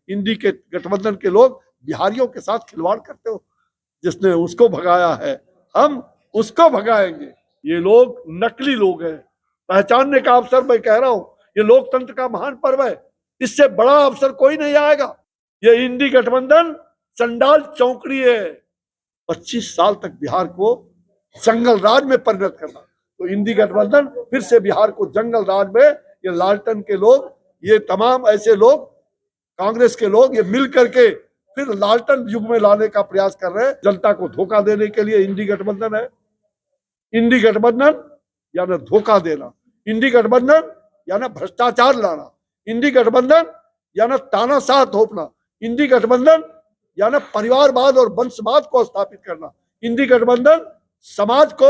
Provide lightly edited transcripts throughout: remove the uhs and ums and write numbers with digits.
इंडी के गठबंधन के लोग बिहारियों के साथ खिलवाड़ करते हो। जिसने उसको भगाया है हम उसको भगाएंगे। ये लोग नकली लोग हैं। पहचानने का अवसर मैं कह रहा हूं, ये लोकतंत्र का महान पर्व है, इससे बड़ा अवसर कोई नहीं आएगा। ये इंडी गठबंधन चंडाल चौकड़ी है। 25 साल तक बिहार को जंगल राज में परिणत करना, तो इंडी गठबंधन फिर से बिहार को जंगल राज में, ये लालटन के लोग, ये तमाम ऐसे लोग, कांग्रेस के लोग, ये मिल करके फिर लालटन युग में लाने का प्रयास कर रहे हैं। जनता को धोखा देने के लिए इंडी गठबंधन है। इंडी गठबंधन यानी धोखा देना, इंडी गठबंधन यानी भ्रष्टाचार लाना, इंडी गठबंधन यानी तानाशाह थोपना, इंडी गठबंधन यानी परिवारवाद और वंशवाद को स्थापित करना, इंडी गठबंधन समाज को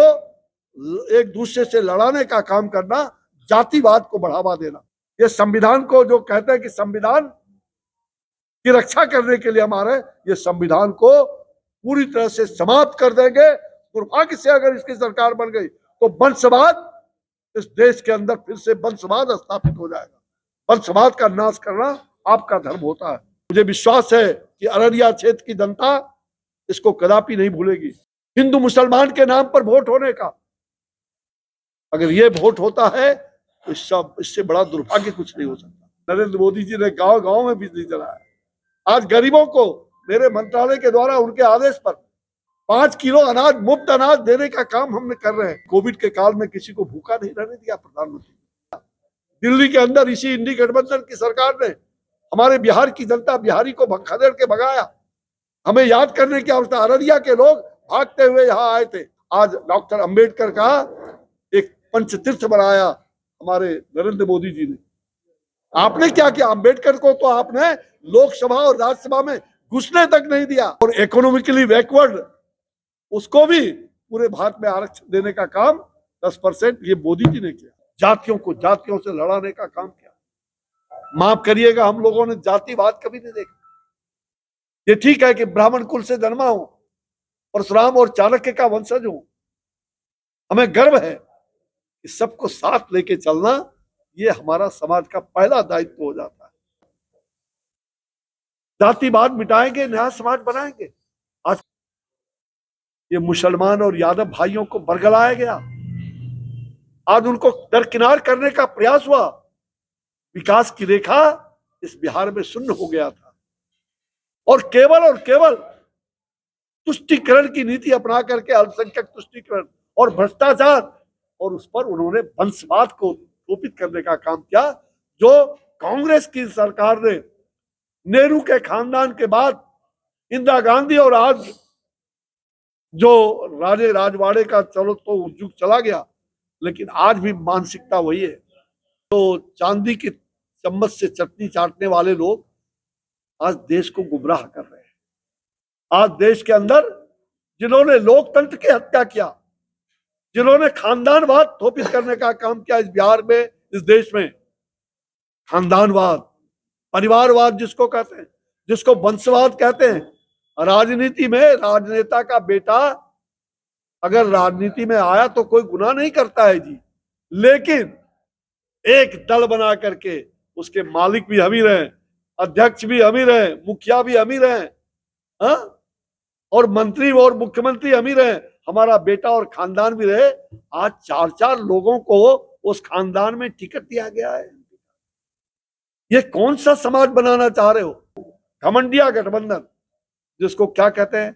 एक दूसरे से लड़ाने का काम करना, जातिवाद को बढ़ावा देना। ये संविधान को जो कहते हैं कि संविधान की रक्षा करने के लिए हमारे, ये संविधान को पूरी तरह से समाप्त कर देंगे। दुर्भाग्य से अगर इसकी सरकार बन गई तो वंशवाद इस देश के अंदर फिर से वंशवाद स्थापित हो जाएगा। वंशवाद का नाश करना आपका धर्म होता है। मुझे विश्वास है कि अररिया क्षेत्र की जनता इसको कदापि नहीं भूलेगी। हिंदू मुसलमान के नाम पर वोट होने का, अगर ये वोट होता है तो इससे बड़ा दुर्भाग्य कुछ नहीं हो सकता। नरेंद्र मोदी जी ने गांव गांव में बिजली जलाया। आज गरीबों को मेरे मंत्रालय के द्वारा उनके आदेश पर 5 किलो अनाज, मुफ्त अनाज देने का काम हमने कर रहे हैं। कोविड के काल में किसी को भूखा नहीं रहने दिया प्रधानमंत्री। दिल्ली के अंदर इसी इंडी गठबंधन की सरकार ने हमारे बिहार की जनता, बिहारी को खदेड़ के भगाया। हमें याद करने की आवश्यकता, अररिया के लोग भागते हुए यहाँ आए थे। आज डॉक्टर अंबेडकर का एक पंचतीर्थ बनाया हमारे नरेंद्र मोदी जी ने। आपने क्या किया? अंबेडकर को तो आपने लोकसभा और राज्यसभा में घुसने तक नहीं दिया, और इकोनॉमिकली बैकवर्ड उसको भी पूरे भारत में आरक्षण देने का काम 10% ये मोदी जी ने किया। जातियों को जातियों से लड़ाने का काम किया। माफ करिएगा, हम लोगों ने जातिवाद कभी नहीं देखा। ये ठीक है कि ब्राह्मण कुल से जन्मा हूं, परशुराम और चाणक्य का वंशज हूं, हमें गर्व है कि सबको साथ लेके चलना ये हमारा समाज का पहला दायित्व हो जाता है। जातिवाद मिटाएंगे, नया समाज बनाएंगे। आज ये मुसलमान और यादव भाइयों को बरगलाया गया, आज उनको दरकिनार करने का प्रयास हुआ। विकास की रेखा इस बिहार में शून्य हो गया था, और केवल तुष्टीकरण की नीति अपना करके, अल्पसंख्यक तुष्टीकरण और भ्रष्टाचार, और उस पर उन्होंने वंशवाद को स्थापित करने का काम किया। जो कांग्रेस की सरकार ने नेहरू के खानदान के बाद इंदिरा गांधी, और आज जो राजे राजवाड़े का चलो तो युग चला गया, लेकिन आज भी मानसिकता वही है। तो चांदी की चम्मच से चटनी चाटने वाले लोग आज देश को गुमराह कर रहे हैं। आज देश के अंदर जिन्होंने लोकतंत्र की हत्या किया, जिन्होंने खानदानवाद थोपित करने का काम किया इस बिहार में, इस देश में, खानदानवाद, परिवारवाद जिसको कहते हैं, जिसको वंशवाद कहते हैं। राजनीति में राजनेता का बेटा अगर राजनीति में आया तो कोई गुनाह नहीं करता है जी, लेकिन एक दल बना करके उसके मालिक भी हम ही रहे, अध्यक्ष भी हम ही रहे, मुखिया भी हम ही रहे, और मंत्री और मुख्यमंत्री हम ही रहे, हमारा बेटा और खानदान भी रहे। आज 4-4 लोगों को उस खानदान में टिकट दिया गया है। ये कौन सा समाज बनाना चाह रहे हो? घमंडिया गठबंधन, जिसको क्या कहते हैं,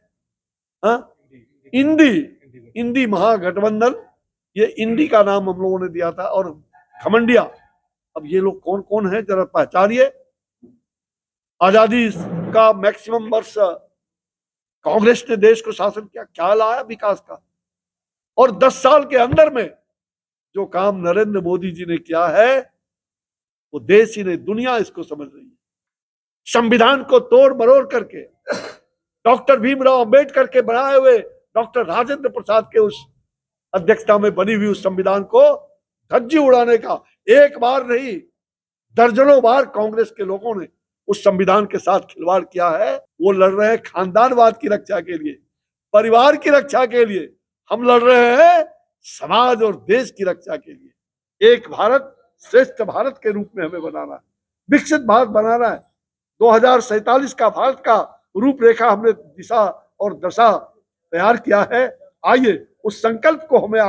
इंडी महागठबंधन। ये इंडी का नाम हम लोगों ने दिया था, और घमंडिया। अब ये लोग कौन कौन है जरा पहचानिए। आजादी का मैक्सिमम वर्ष कांग्रेस ने देश को शासन किया, क्या लाया विकास का, और 10 साल के अंदर में जो काम नरेंद्र मोदी जी ने किया है वो देश ही नहीं दुनिया इसको समझ रही है। संविधान को तोड़ मरोड़ करके डॉक्टर भीमराव अंबेडकर के बनाए हुए, डॉक्टर राजेंद्र प्रसाद के उस अध्यक्षता में बनी हुई उस संविधान को धज्जी उड़ाने का एक बार नहीं, दर्जनों बार कांग्रेस के लोगों ने उस संविधान के साथ खिलवाड़ किया है। वो लड़ रहे हैं खानदानवाद की रक्षा के लिए, परिवार की रक्षा के लिए। हम लड़ रहे हैं समाज और देश की रक्षा के लिए। एक भारत श्रेष्ठ भारत के रूप में हमें बनाना है, विकसित भारत बनाना है। 2047 का भारत का रूपरेखा हमने दिशा और दशा तैयार किया है। आइए उस संकल्प को हमें